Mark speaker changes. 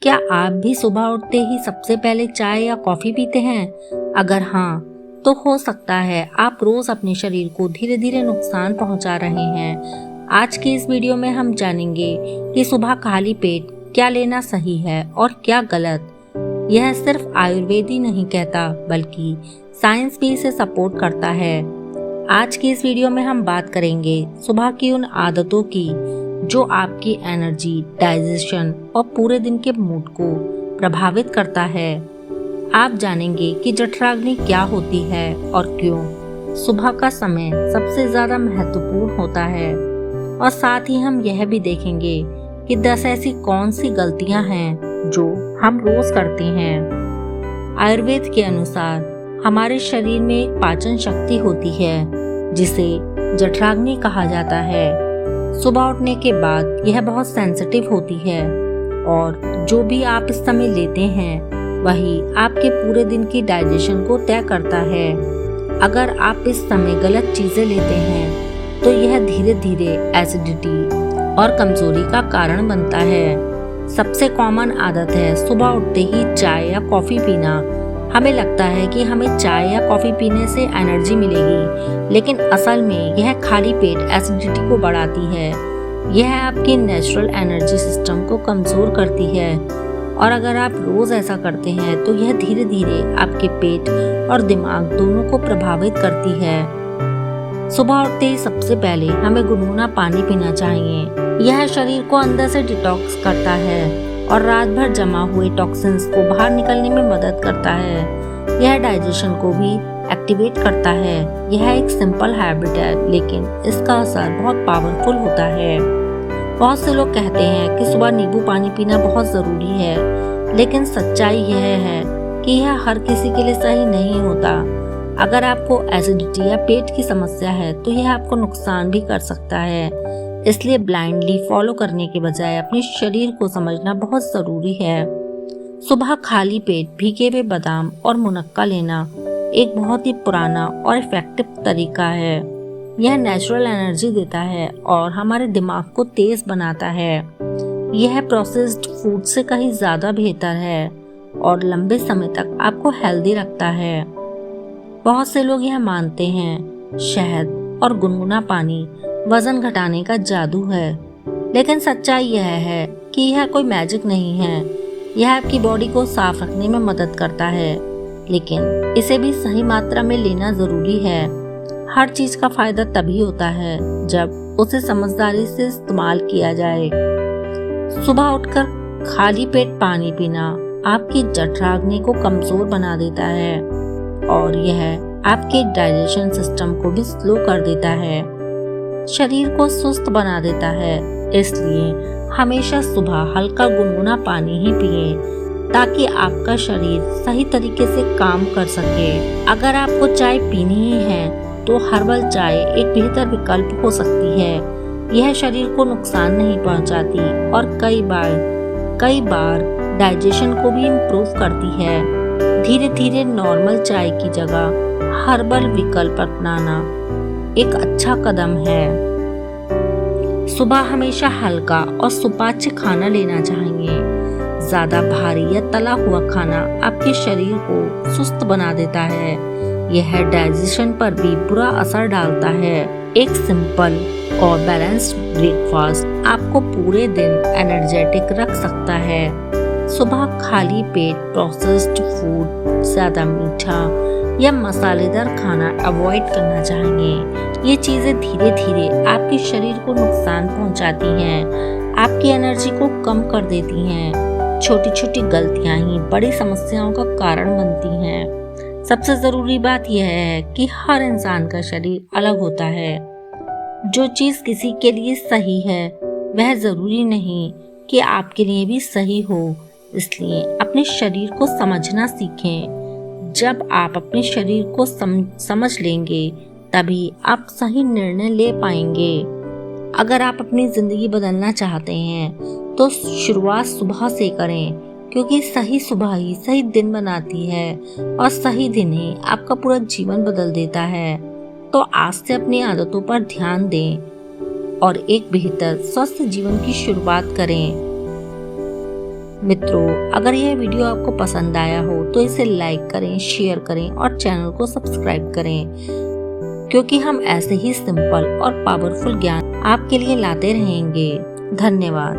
Speaker 1: क्या आप भी सुबह उठते ही सबसे पहले चाय या कॉफी पीते हैं? अगर हाँ, तो हो सकता है आप रोज अपने शरीर को धीरे धीरे नुकसान पहुंचा रहे हैं। आज की इस वीडियो में हम जानेंगे कि सुबह खाली पेट क्या लेना सही है और क्या गलत। यह सिर्फ आयुर्वेद ही नहीं कहता, बल्कि साइंस भी इसे सपोर्ट करता है। आज की इस वीडियो में हम बात करेंगे सुबह की उन आदतों की जो आपकी एनर्जी, डाइजेशन और पूरे दिन के मूड को प्रभावित करता है। आप जानेंगे कि जठराग्नि क्या होती है और क्यों सुबह का समय सबसे ज्यादा महत्वपूर्ण होता है। और साथ ही हम यह भी देखेंगे कि 10 ऐसी कौन सी गलतियां हैं जो हम रोज करते हैं। आयुर्वेद के अनुसार हमारे शरीर में एक पाचन शक्ति होती है जिसे जठराग्नि कहा जाता है। सुबह उठने के बाद यह बहुत सेंसिटिव होती है और जो भी आप इस समय लेते हैं वही आपके पूरे दिन की डाइजेशन को तय करता है। अगर आप इस समय गलत चीजें लेते हैं तो यह धीरे धीरे एसिडिटी और कमजोरी का कारण बनता है। सबसे कॉमन आदत है सुबह उठते ही चाय या कॉफी पीना। हमें लगता है कि हमें चाय या कॉफी पीने से एनर्जी मिलेगी, लेकिन असल में यह खाली पेट एसिडिटी को बढ़ाती है। यह आपकी नेचुरल एनर्जी सिस्टम को कमजोर करती है और अगर आप रोज ऐसा करते हैं तो यह धीरे धीरे आपके पेट और दिमाग दोनों को प्रभावित करती है। सुबह उठते ही सबसे पहले हमें गुनगुना पानी पीना चाहिए। यह शरीर को अंदर से डिटॉक्स करता है और रात भर जमा हुए टॉक्सिन्स को बाहर निकलने में मदद करता है। यह डाइजेशन को भी एक्टिवेट करता है। यह एक सिंपल हैबिट है, लेकिन इसका असर बहुत पावरफुल होता है। बहुत से लोग कहते हैं कि सुबह नींबू पानी पीना बहुत जरूरी है, लेकिन सच्चाई यह है कि यह हर किसी के लिए सही नहीं होता। अगर आपको एसिडिटी या पेट की समस्या है तो यह आपको नुकसान भी कर सकता है। इसलिए ब्लाइंडली फॉलो करने के बजाय अपने शरीर को समझना बहुत जरूरी है। सुबह खाली पेट भीगे हुए बादाम और मुनक्का लेना एक बहुत ही पुराना और इफेक्टिव तरीका है। यह नेचुरल एनर्जी देता है और हमारे दिमाग को तेज बनाता है। यह प्रोसेस्ड फूड से कहीं ज्यादा बेहतर है और लंबे समय तक आपको हेल्दी रखता है। बहुत से लोग यह मानते हैं शहद और गुनगुना पानी वजन घटाने का जादू है, लेकिन सच्चाई यह है कि यह कोई मैजिक नहीं है। यह आपकी बॉडी को साफ रखने में मदद करता है, लेकिन इसे भी सही मात्रा में लेना जरूरी है। हर चीज का फायदा तभी होता है जब उसे समझदारी से इस्तेमाल किया जाए। सुबह उठकर खाली पेट पानी पीना आपकी जठराग्नि को कमजोर बना देता है और यह आपके डाइजेशन सिस्टम को भी स्लो कर देता है, शरीर को सुस्त बना देता है। इसलिए हमेशा सुबह हल्का गुनगुना पानी ही पिएं ताकि आपका शरीर सही तरीके से काम कर सके। अगर आपको चाय पीनी ही है तो हर्बल चाय एक बेहतर विकल्प हो सकती है। यह शरीर को नुकसान नहीं पहुंचाती और कई बार डाइजेशन को भी इम्प्रूव करती है। धीरे धीरे नॉर्मल चाय की जगह हर्बल विकल्प अपनाना एक अच्छा कदम है। सुबह हमेशा हल्का और सुपाच्य खाना लेना चाहिए। ज्यादा भारी या तला हुआ खाना आपके शरीर को सुस्त बना देता है। यह डाइजेशन पर भी बुरा असर डालता है। एक सिंपल और बैलेंस्ड ब्रेकफास्ट आपको पूरे दिन एनर्जेटिक रख सकता है। सुबह खाली पेट प्रोसेस्ड फूड, ज्यादा मीठा या मसालेदार खाना अवॉइड करना चाहिए। ये चीजें धीरे धीरे आपके शरीर को नुकसान पहुंचाती हैं, आपकी एनर्जी को कम कर देती हैं। छोटी छोटी गलतियां ही बड़ी समस्याओं का कारण बनती हैं। सबसे जरूरी बात यह है कि हर इंसान का शरीर अलग होता है। जो चीज किसी के लिए सही है वह जरूरी नहीं कि आपके लिए भी सही हो। इसलिए अपने शरीर को समझना सीखें। जब आप अपने शरीर को समझ लेंगे तभी आप सही निर्णय ले पाएंगे। अगर आप अपनी जिंदगी बदलना चाहते हैं तो शुरुआत सुबह से करें, क्योंकि सही सुबह ही सही दिन बनाती है और सही दिन ही आपका पूरा जीवन बदल देता है। तो आज से अपनी आदतों पर ध्यान दें और एक बेहतर स्वस्थ जीवन की शुरुआत करें। मित्रों, अगर यह वीडियो आपको पसंद आया हो तो इसे लाइक करें, शेयर करें और चैनल को सब्सक्राइब करें, क्योंकि हम ऐसे ही सिंपल और पावरफुल ज्ञान आपके लिए लाते रहेंगे। धन्यवाद।